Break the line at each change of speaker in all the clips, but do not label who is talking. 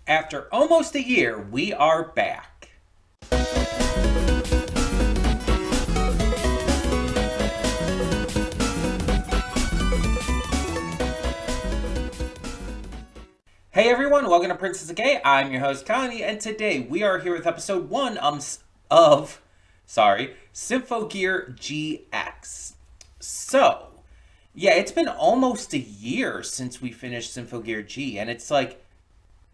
After almost a year, we are back. Hey everyone, welcome to Princess of Gay. I'm your host Connie, and today we are here with episode 1 of Symphogear GX. So, yeah, it's been almost a year since we finished Symphogear G, and it's like,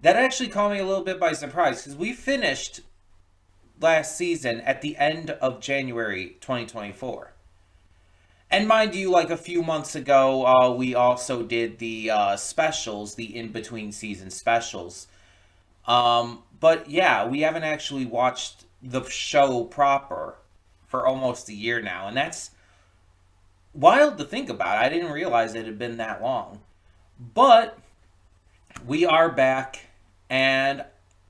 that actually caught me a little bit by surprise, because we finished last season at the end of January 2024. And mind you, like a few months ago, we also did the specials, the in-between season specials. But yeah, we haven't actually watched the show proper for almost a year now. And that's wild to think about. I didn't realize it had been that long. But we are back, and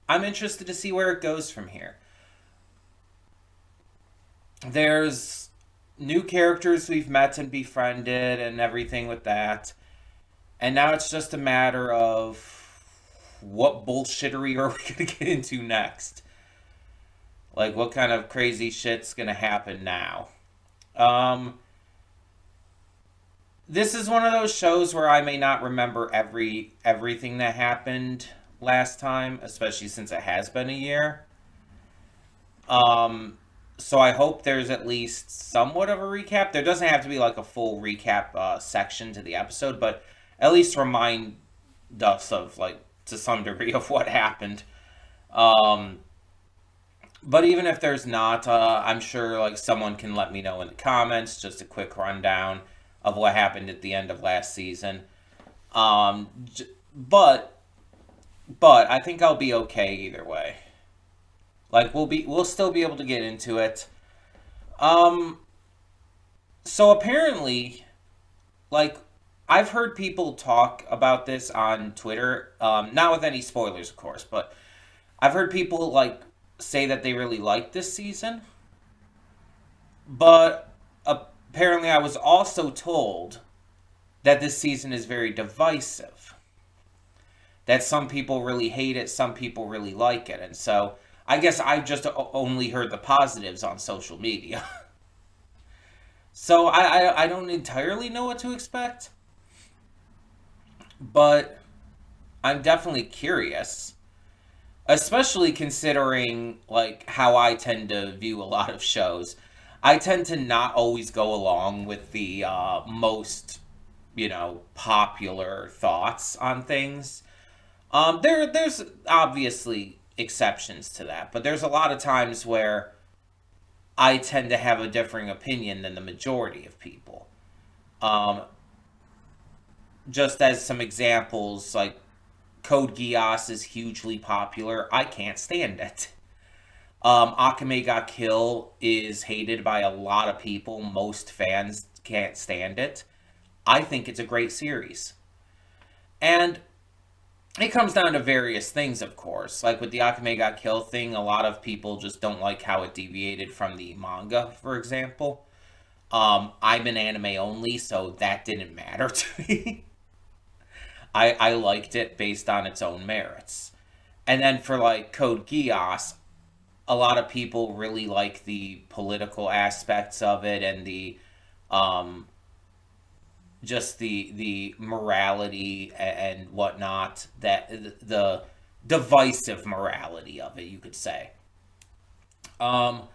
I'm interested to see where it goes from here. There's new characters we've met and befriended and everything with that. And now it's just a matter of what bullshittery are we going to get into next? Like, what kind of crazy shit's going to happen now? This is one of those shows where I may not remember everything that happened last time, especially since it has been a year. So I hope there's at least somewhat of a recap. There doesn't have to be like a full recap section to the episode, but at least remind us of, like, to some degree of what happened. But even if there's not, I'm sure like someone can let me know in the comments, just a quick rundown of what happened at the end of last season. But I think I'll be okay either way. Like, we'll still be able to get into it. So apparently, like, I've heard people talk about this on Twitter, not with any spoilers, of course, but I've heard people, like, say that they really like this season. But apparently I was also told that this season is very divisive. That some people really hate it, some people really like it, and so I guess I've just only heard the positives on social media. So I don't entirely know what to expect. But I'm definitely curious. Especially considering, like, how I tend to view a lot of shows. I tend to not always go along with the most, popular thoughts on things. There's obviously exceptions to that, but there's a lot of times where I tend to have a differing opinion than the majority of people. Just as some examples, like Code Geass is hugely popular. I can't stand it. Akame ga Kill is hated by a lot of people. Most fans can't stand it. I think it's a great series. And it comes down to various things, of course. Like with the Akame ga Kill thing, a lot of people just don't like how it deviated from the manga, for example. I'm an anime only, so that didn't matter to me. I liked it based on its own merits. And then for like Code Geass, a lot of people really like the political aspects of it and the just the morality and whatnot, that the divisive morality of it, you could say. I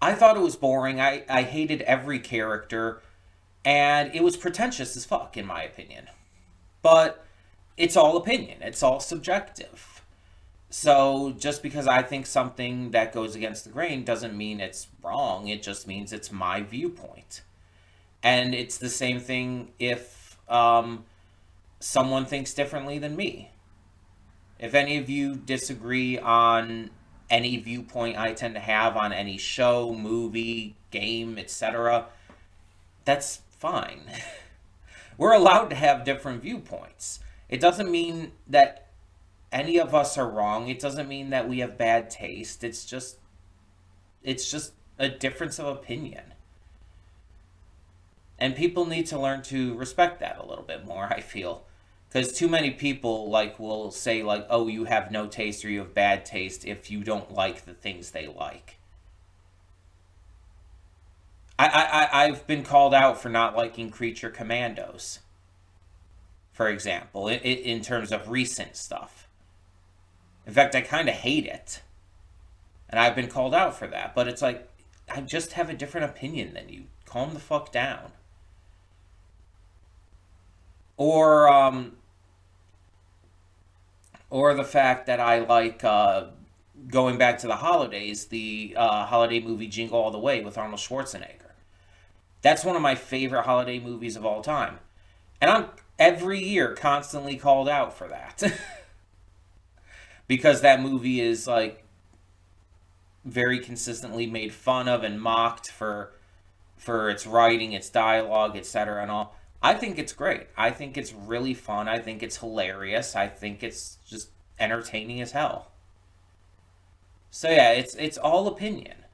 thought it was boring. I hated every character, and it was pretentious as fuck, in my opinion. But it's all opinion. It's all subjective. So just because I think something that goes against the grain doesn't mean it's wrong. It just means it's my viewpoint. And it's the same thing if someone thinks differently than me. If any of you disagree on any viewpoint I tend to have on any show, movie, game, etc., that's fine. We're allowed to have different viewpoints. It doesn't mean that any of us are wrong. It doesn't mean that we have bad taste. It's just a difference of opinion. And people need to learn to respect that a little bit more, I feel. Because too many people like will say like, "Oh, you have no taste or you have bad taste if you don't like the things they like." I've been called out for not liking Creature Commandos, for example, in terms of recent stuff. In fact, I kind of hate it, and I've been called out for that. But it's like, I just have a different opinion than you. Calm the fuck down. Or or the fact that I like going back to the holidays, the holiday movie Jingle All the Way with Arnold Schwarzenegger. That's one of my favorite holiday movies of all time. And I'm every year constantly called out for that. Because that movie is like very consistently made fun of and mocked for its writing, its dialogue, etc. and all. I think it's great. I think it's really fun. I think it's hilarious. I think it's just entertaining as hell. So yeah, it's all opinion.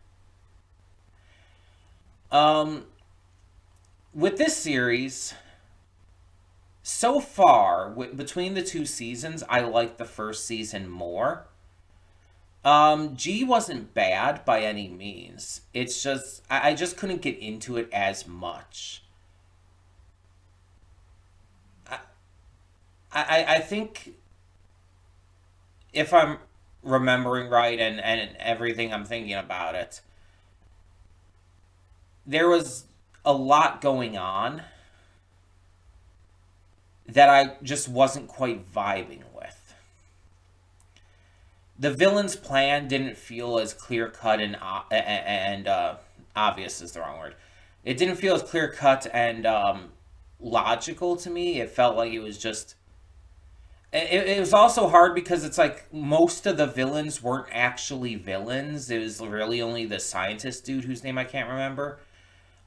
Um with this series, so far between the two seasons, I like the first season more. G wasn't bad by any means. It's just I just couldn't get into it as much. I I think if I'm remembering right and everything I'm thinking about it, there was a lot going on that I just wasn't quite vibing with. The villain's plan didn't feel as clear cut and obvious is the wrong word. It didn't feel as clear cut and logical to me. It felt like it was just. It was also hard because it's like most of the villains weren't actually villains. It was really only the scientist dude whose name I can't remember.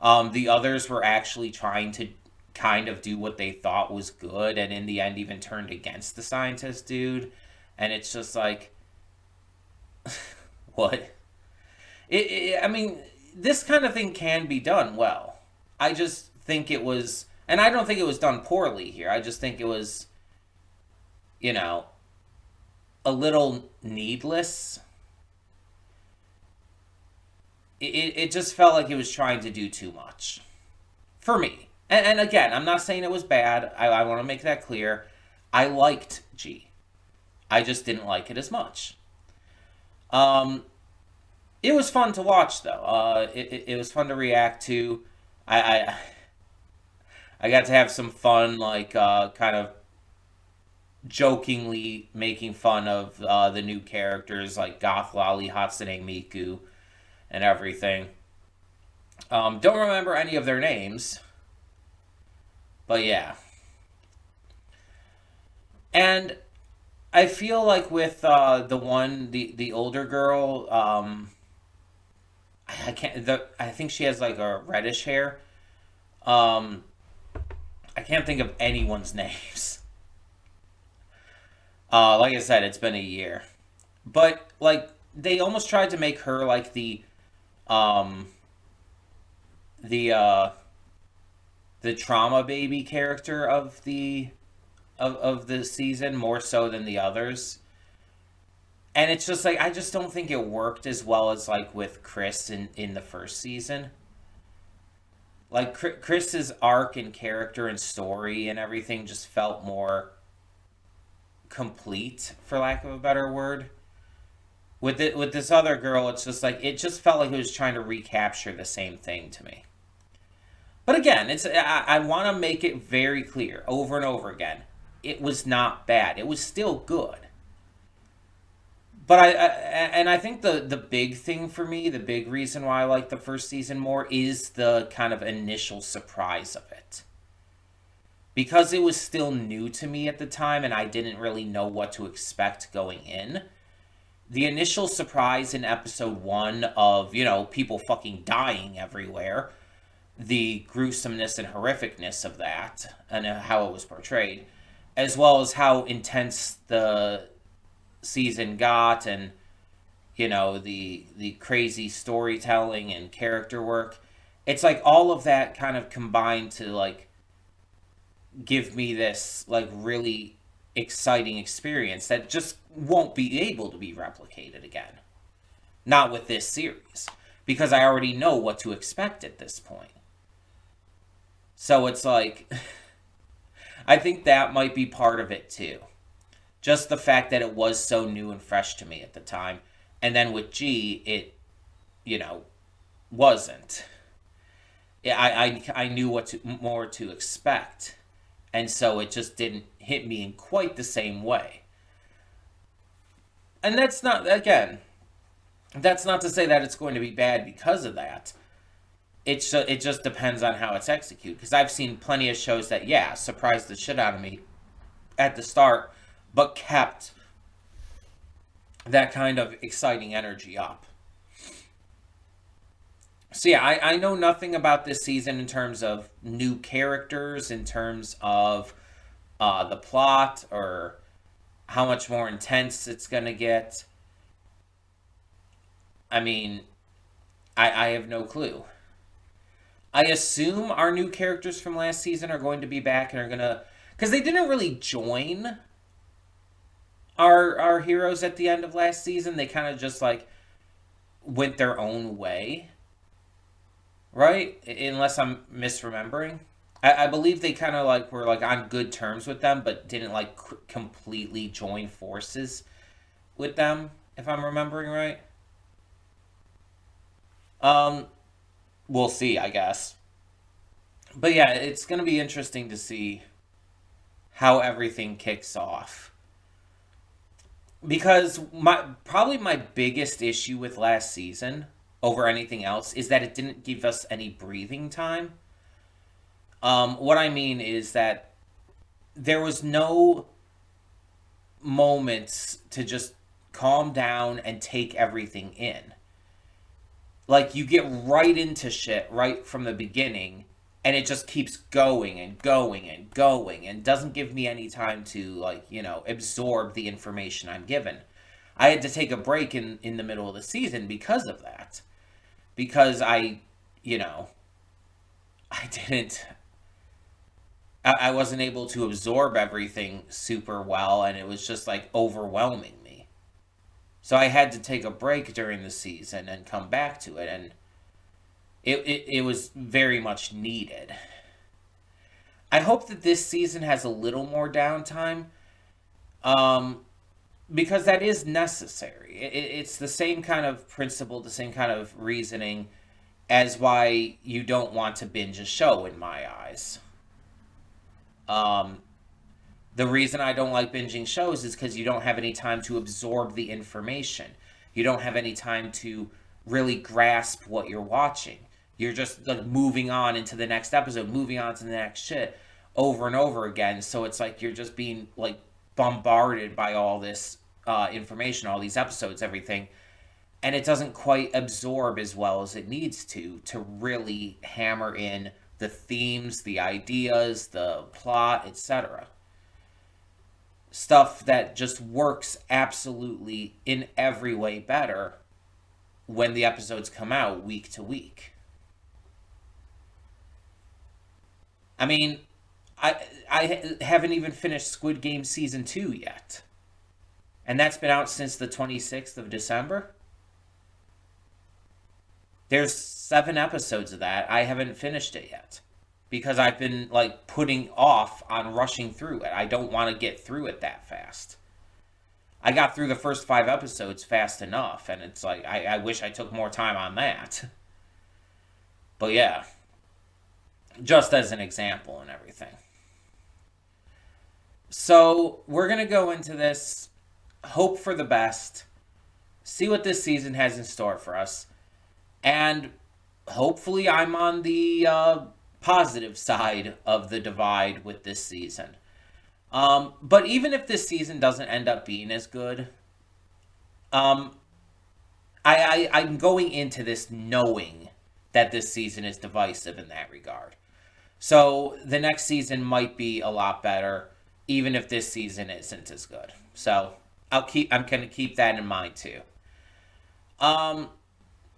The others were actually trying to kind of do what they thought was good, and in the end, even turned against the scientist dude. And it's just like, what? I mean, this kind of thing can be done well. I just think it was, and I don't think it was done poorly here. I just think it was, you know, a little needless. It just felt like it was trying to do too much for me. And again, I'm not saying it was bad. I want to make that clear. I liked G. I just didn't like it as much. Um, it was fun to watch though. It was fun to react to. I, I I got to have some fun, like kind of jokingly making fun of the new characters like Goth Lolly, Hatsune Miku, and everything. Don't remember any of their names, but yeah. And I feel like with the older girl, I can't I think she has like a reddish hair. Um, I can't think of anyone's names. Like I said, it's been a year, but like they almost tried to make her like um the the trauma baby character of the season more so than the others. And it's just like I just don't think it worked as well as like with Chris in the first season. Like Chris's arc and character and story and everything just felt more complete, for lack of a better word. With this other girl, it's just like it just felt like it was trying to recapture the same thing to me. But again, I want to make it very clear over and over again. It was not bad. It was still good. But I think the big thing for me, the big reason why I like the first season more is the kind of initial surprise of it. Because it was still new to me at the time and I didn't really know what to expect going in. The initial surprise in episode 1 of, people fucking dying everywhere, the gruesomeness and horrificness of that and how it was portrayed, as well as how intense the season got, and the crazy storytelling and character work. It's like all of that kind of combined to like give me this like really exciting experience that just won't be able to be replicated again. Not with this series, because I already know what to expect at this point. So it's like, I think that might be part of it too. Just the fact that it was so new and fresh to me at the time. And then with G, it, you know, wasn't. Yeah, I knew more to expect. And so it just didn't hit me in quite the same way. And that's not, again, that's not to say that it's going to be bad because of that. It just depends on how it's executed. Because I've seen plenty of shows that, yeah, surprised the shit out of me at the start, but kept that kind of exciting energy up. So yeah, I know nothing about this season in terms of new characters, in terms of the plot, or how much more intense it's going to get. I mean, I have no clue. I assume our new characters from last season are going to be back and are going to... Because they didn't really join our heroes at the end of last season. They kind of just, like, went their own way. Right? Unless I'm misremembering. I believe they kind of, like, were, like, on good terms with them, but didn't, like, completely join forces with them, if I'm remembering right. Um, we'll see, I guess. But yeah, it's going to be interesting to see how everything kicks off. Because my biggest issue with last season over anything else is that it didn't give us any breathing time. What I mean is that there was no moments to just calm down and take everything in. Like, you get right into shit right from the beginning, and it just keeps going and going and going, and doesn't give me any time to, like, absorb the information I'm given. I had to take a break in the middle of the season because of that. Because you know, I didn't... I wasn't able to absorb everything super well, and it was just, like, overwhelming me. So I had to take a break during the season and come back to it, and it was very much needed. I hope that this season has a little more downtime, um, because that is necessary. It's the same kind of principle, the same kind of reasoning as why you don't want to binge a show, in my eyes. Um, the reason I don't like binging shows is because you don't have any time to absorb the information. You don't have any time to really grasp what you're watching. You're just, like, moving on into the next episode, moving on to the next shit over and over again. So it's like you're just being, like, bombarded by all this information, all these episodes, everything. And it doesn't quite absorb as well as it needs to really hammer in the themes, the ideas, the plot, etc. Stuff that just works absolutely in every way better when the episodes come out week to week. I mean, I haven't even finished Squid Game Season 2 yet. And that's been out since the 26th of December. There's 7 episodes of that. I haven't finished it yet. Because I've been, like, putting off on rushing through it. I don't want to get through it that fast. I got through the first 5 episodes fast enough, and it's like, I wish I took more time on that. But yeah, just as an example and everything. So, we're going to go into this, hope for the best, see what this season has in store for us, and hopefully I'm on the positive side of the divide with this season. But even if this season doesn't end up being as good, um, I'm going into this knowing that this season is divisive in that regard. So the next season might be a lot better, even if this season isn't as good. So I'm gonna keep that in mind too. Um,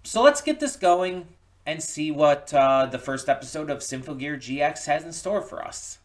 so let's get this going and see what the first episode of Symphogear GX has in store for us.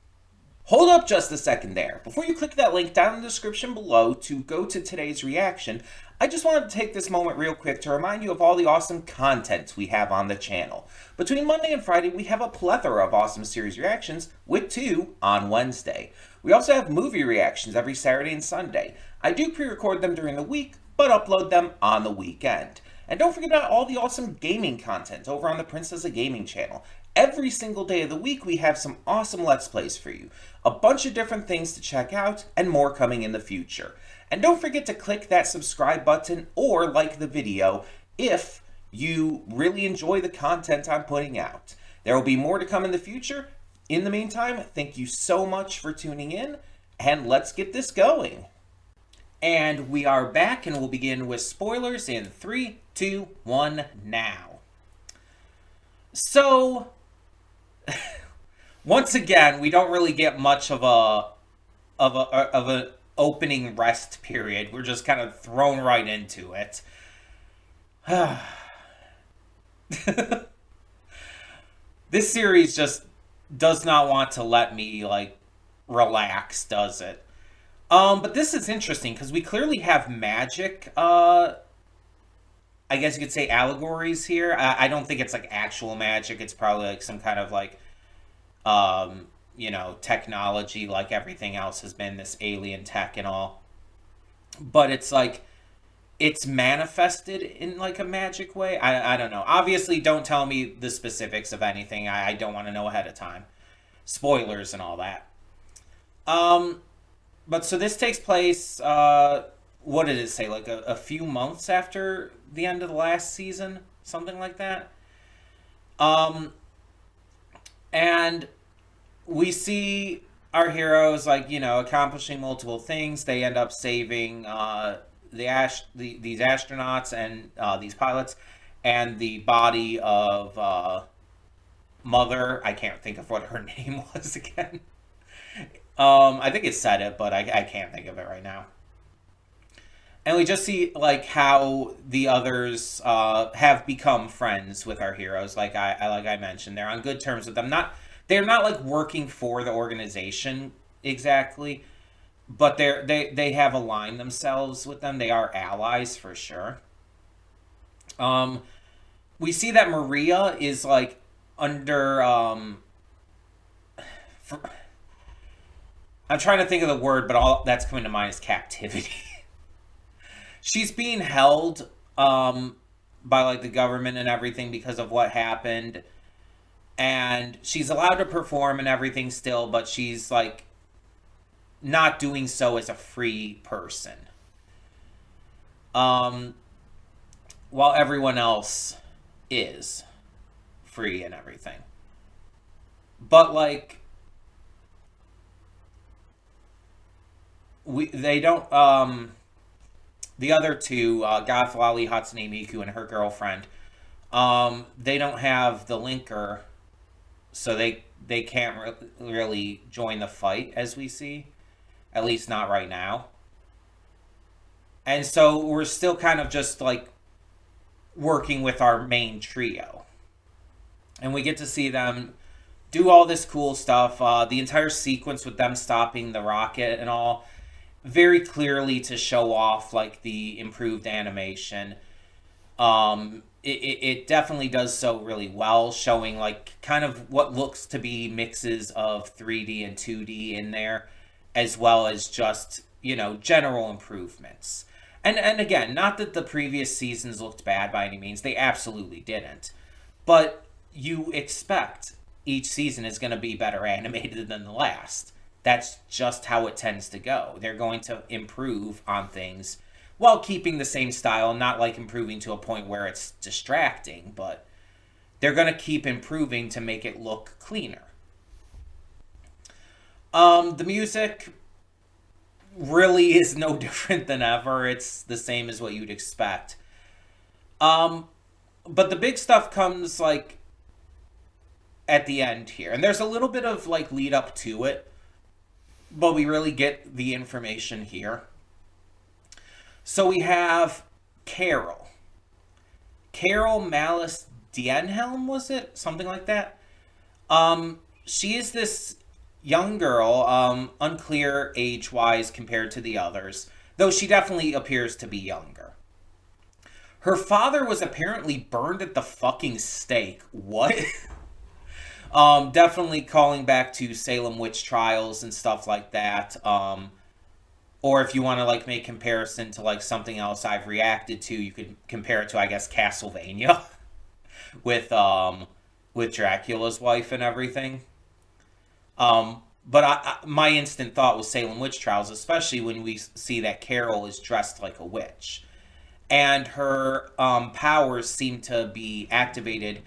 Hold up just a second there. Before you click that link down in the description below to go to today's reaction, I just wanted to take this moment real quick to remind you of all the awesome content we have on the channel. Between Monday and Friday, we have a plethora of awesome series reactions, with 2 on Wednesday. We also have movie reactions every Saturday and Sunday. I do pre-record them during the week, but upload them on the weekend. And don't forget about all the awesome gaming content over on the Princess of Gaming channel. Every single day of the week, we have some awesome Let's Plays for you. A bunch of different things to check out, and more coming in the future. And don't forget to click that subscribe button or like the video if you really enjoy the content I'm putting out. There will be more to come in the future. In the meantime, thank you so much for tuning in, and let's get this going. And we are back, and we'll begin with spoilers in 3, 2, 1, now. So, once again, we don't really get much of an opening rest period. We're just kind of thrown right into it. This series just does not want to let me, like, relax, does it? But this is interesting because we clearly have magic, I guess you could say allegories here. I don't think it's like actual magic. It's probably like some kind of like, technology like everything else has been, this alien tech and all. But it's like, it's manifested in like a magic way. I don't know. Obviously, don't tell me the specifics of anything. I don't want to know ahead of time. Spoilers and all that. But so this takes place, what did it say? Like a few months after the end of the last season? Something like that. And we see our heroes, like, accomplishing multiple things. They end up saving these astronauts and these pilots, and the body of Mother. I can't think of what her name was again. I think it said it, but I can't think of it right now. And we just see, like, how the others have become friends with our heroes. Like I mentioned, they're on good terms with them. They're not like working for the organization exactly, but they have aligned themselves with them. They are allies for sure. We see that Maria is like under I'm trying to think of the word, but all that's coming to mind is captivity. She's being held by like the government and everything because of what happened. And she's allowed to perform and everything still, but she's like not doing so as a free person. While everyone else is free and everything. But like, they don't, the other two, Godflali, Hatsune Miku, and her girlfriend, they don't have the linker, so they can't really join the fight, as we see. At least not right now. And so we're still kind of just, like, working with our main trio. And we get to see them do all this cool stuff. The entire sequence with them stopping the rocket and all, very clearly to show off like the improved animation. It definitely does so really well, showing like kind of what looks to be mixes of 3D and 2D in there, as well as just, general improvements. And again, not that the previous seasons looked bad by any means. They absolutely didn't. But you expect each season is going to be better animated than the last. That's just how it tends to go. They're going to improve on things while keeping the same style, not like improving to a point where it's distracting, but they're going to keep improving to make it look cleaner. The music really is no different than ever. It's the same as what you'd expect. But the big stuff comes like at the end here. And there's a little bit of like lead up to it, but we really get the information here. So we have Carol. Carol Malice Dienhelm, was it? Something like that. She is this young girl, unclear age-wise compared to the others, though she definitely appears to be younger. Her father was apparently burned at the fucking stake. What? Definitely calling back to Salem witch trials and stuff like that. Or if you want to like make comparison to like something else I've reacted to, you could compare it to I guess Castlevania with with Dracula's wife and everything. But my instant thought was Salem witch trials, especially when we see that Carol is dressed like a witch, and her powers seem to be activated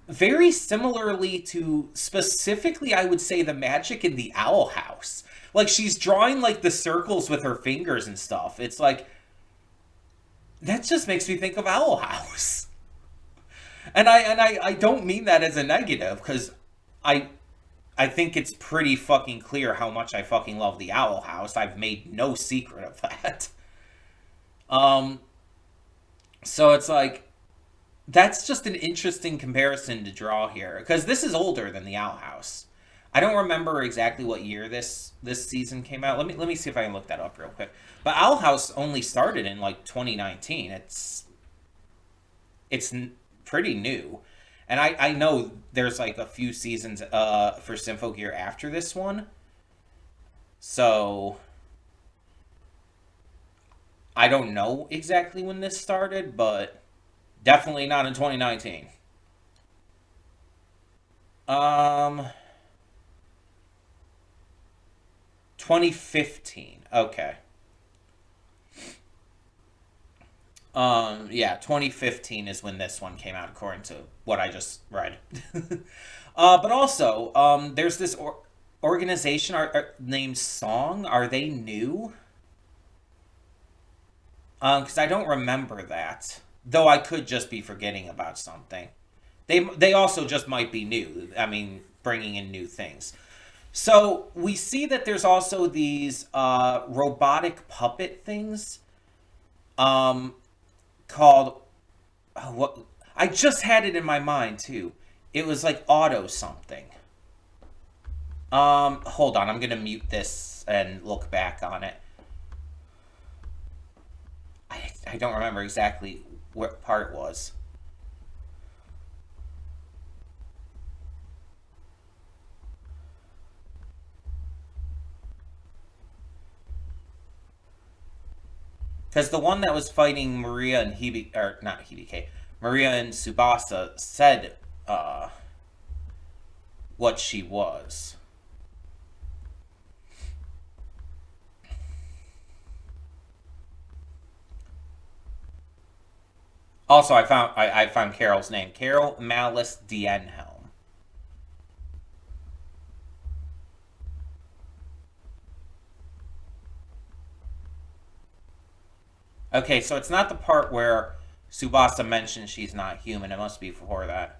very similarly to specifically, I would say, the magic in the Owl House. Like she's drawing like the circles with her fingers and stuff. It's like that just makes me think of Owl House. And I don't mean that as a negative because I I think it's pretty fucking clear how much I fucking love the Owl House. I've made no secret of that. Um so it's like that's just an interesting comparison to draw here because this is older than the Owl House. I don't remember exactly what year this season came out. Let me see if I can look that up real quick. But Owl House only started in like 2019. It's pretty new. And I know there's like a few seasons for Symphogear after this one. So I don't know exactly when this started, but definitely not in 2019. Um 2015. Okay. Yeah, 2015 is when this one came out, according to what I just read. But also, there's this organization named Song. Are they new? Because I don't remember that. Though I could just be forgetting about something. They also just might be new. I mean, bringing in new things. So we see that there's also these robotic puppet things um, called what I just had it in my mind too. It was like auto something. Hold on, I'm gonna mute this and look back on it. I don't remember exactly what part it was. Because the one that was fighting Maria and Hebe, or not Hibike, Maria and Subasa said what she was. Also, I found Carol's name, Carol Malice Dienhelm. Okay, so it's not the part where Subasa mentions she's not human. It must be before that.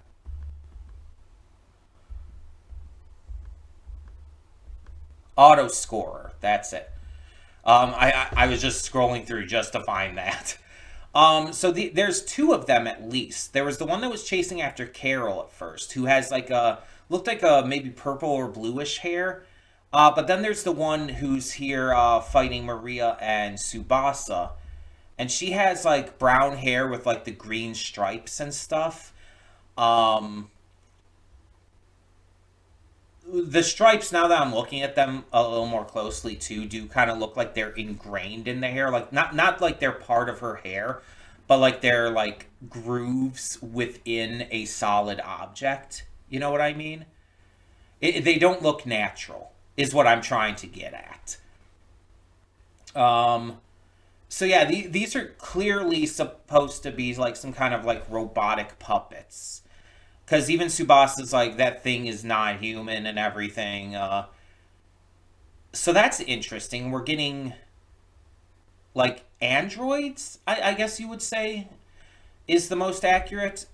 Auto scorer. That's it. I was just scrolling through just to find that. There's two of them at least. There was the one that was chasing after Carol at first, who has like a looked like a maybe purple or bluish hair. But then there's the one who's here fighting Maria and Subasa, and she has like brown hair with like the green stripes and stuff. Um, the stripes, now that I'm looking at them a little more closely too, do kind of look like they're ingrained in the hair, like not like they're part of her hair, but like they're like grooves within a solid object. You know what I mean? They don't look natural, is what I'm trying to get at. Um, so yeah, these are clearly supposed to be like some kind of like robotic puppets. Because even Subasa's like, that thing is not human and everything. So that's interesting. We're getting like androids, I guess you would say, is the most accurate.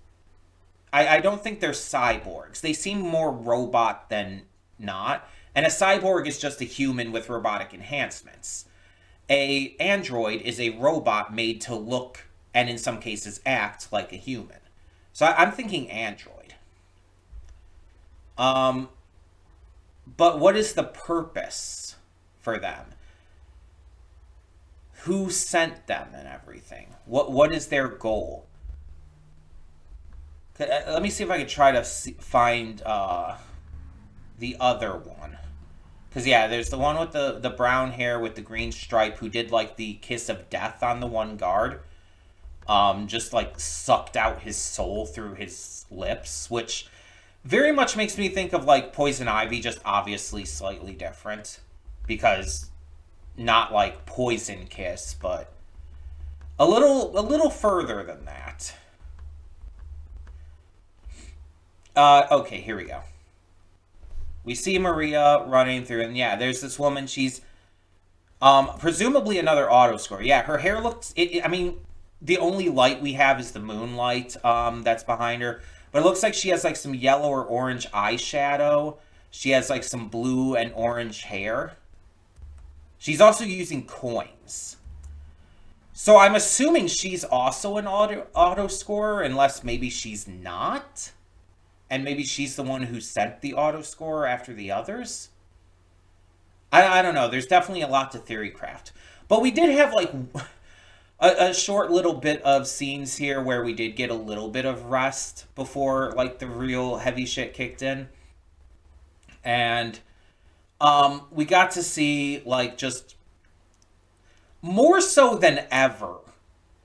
I don't think they're cyborgs. They seem more robot than not. And a cyborg is just a human with robotic enhancements. A android is a robot made to look and in some cases act like a human. So I'm thinking android. Um, But what is the purpose for them? Who sent them and everything? What is their goal? Let me see if I can try to find the other one. Because, yeah, there's the one with the brown hair with the green stripe who did, like, the kiss of death on the one guard. Just, like, sucked out his soul through his lips, which very much makes me think of, like, Poison Ivy, just obviously slightly different. Because not, like, poison kiss, but a little further than that. Okay, here we go. We see Maria running through, and yeah, there's this woman. She's presumably another auto score. Yeah, her hair looks. I mean, the only light we have is the moonlight that's behind her, but it looks like she has like some yellow or orange eyeshadow. She has like some blue and orange hair. She's also using coins. So I'm assuming she's also an auto scorer, unless maybe she's not. And maybe she's the one who sent the auto scorer after the others? I don't know. There's definitely a lot to theory craft. But we did have, like, a short little bit of scenes here where we did get a little bit of rest before, like, the real heavy shit kicked in. And we got to see, like, just more so than ever,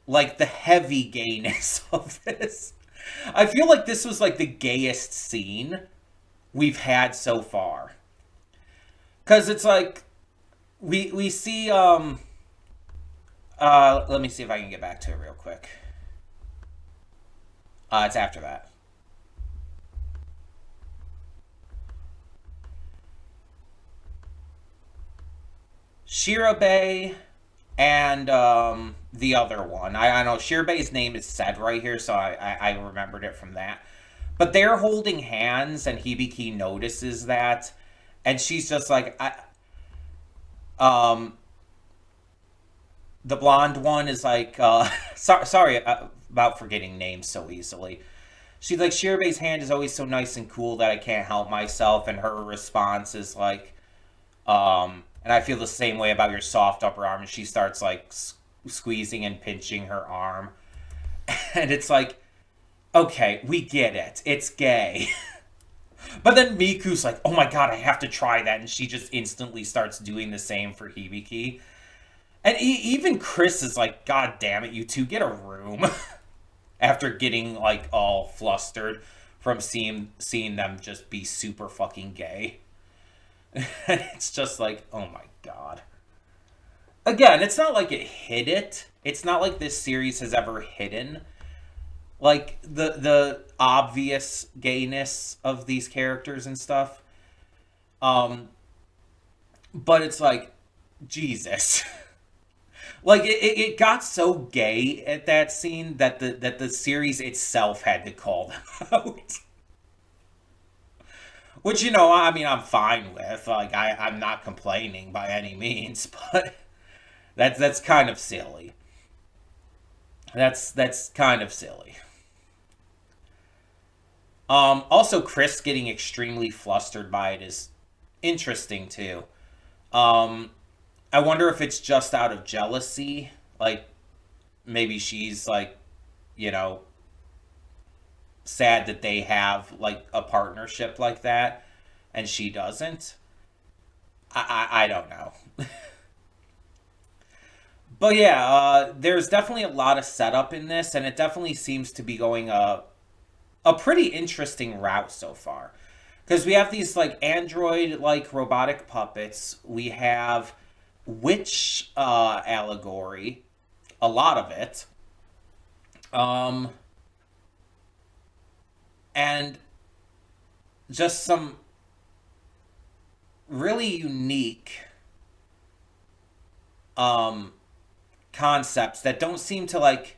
like, the heavy gayness of this. I feel like this was like the gayest scene we've had so far. Cause it's like we see let me see if I can get back to it real quick. It's after that. Shirabe and the other one. I know Shirabe's name is said right here, so I remembered it from that. But they're holding hands, and Hibiki notices that, and she's just like, the blonde one is like, sorry about forgetting names so easily. She's like, Shirabe's hand is always so nice and cool that I can't help myself, and her response is like, and I feel the same way about your soft upper arm. And she starts like squeezing and pinching her arm. And it's like, okay, we get it. It's gay. But then Miku's like, oh my god, I have to try that. And she just instantly starts doing the same for Hibiki. And even Chris is like, god damn it, you two, get a room. After getting like all flustered from seeing them just be super fucking gay. It's just like, oh my god. Again, it's not like it hid it. It's not like this series has ever hidden like the obvious gayness of these characters and stuff. But it's like, Jesus. Like it got so gay at that scene that the series itself had to call them out. Which, you know, I mean, I'm fine with. Like, I'm not complaining by any means, but that's kind of silly. That's kind of silly. Also, Chris getting extremely flustered by it is interesting, too. I wonder if it's just out of jealousy. Like, maybe she's, like, you know, sad that they have like a partnership like that and she doesn't. I don't know. But yeah, there's definitely a lot of setup in this, and it definitely seems to be going a pretty interesting route so far, because we have these like android like robotic puppets. We have witch allegory, a lot of it. And just some really unique concepts that don't seem to like,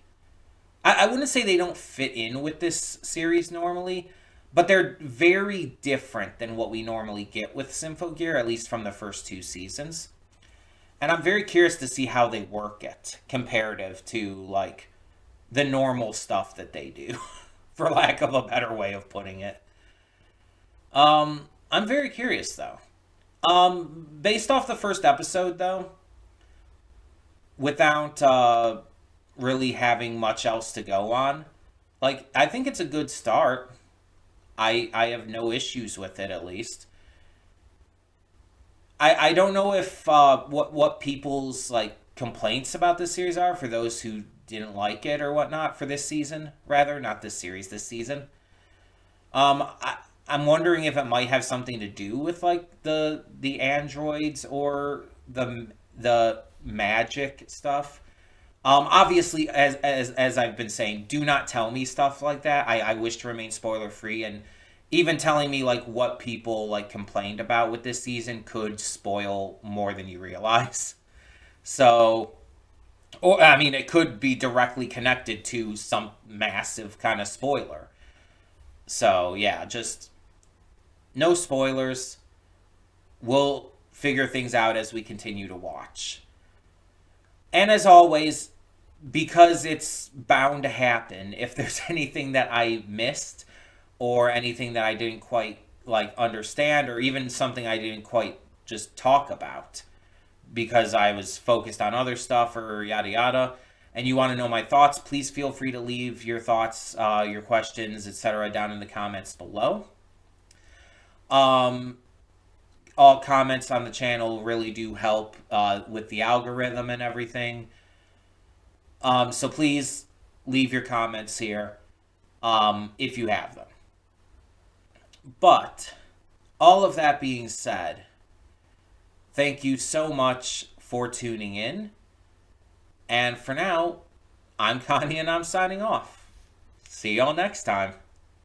I wouldn't say they don't fit in with this series normally, but they're very different than what we normally get with Symphogear, at least from the first two seasons. And I'm very curious to see how they work it comparative to like the normal stuff that they do. For lack of a better way of putting it. I'm very curious though. Based off the first episode, though, without really having much else to go on, like, I think it's a good start. I have no issues with it, at least. I don't know if what people's like complaints about this series are for those who didn't like it or whatnot for this season, rather not this series, this season. I'm wondering if it might have something to do with like the androids or the magic stuff. Obviously, as I've been saying, do not tell me stuff like that. I wish to remain spoiler free, and even telling me like what people like complained about with this season could spoil more than you realize. So, or I mean, it could be directly connected to some massive kind of spoiler. So yeah, just no spoilers. We'll figure things out as we continue to watch. And as always, because it's bound to happen, if there's anything that I missed or anything that I didn't quite like understand or even something I didn't quite just talk about because I was focused on other stuff or yada yada, and you want to know my thoughts, please feel free to leave your thoughts, your questions, etc. down in the comments below. Um, all comments on the channel really do help with the algorithm and everything. So please leave your comments here if you have them. But all of that being said, thank you so much for tuning in. And for now, I'm Connie and I'm signing off. See y'all next time.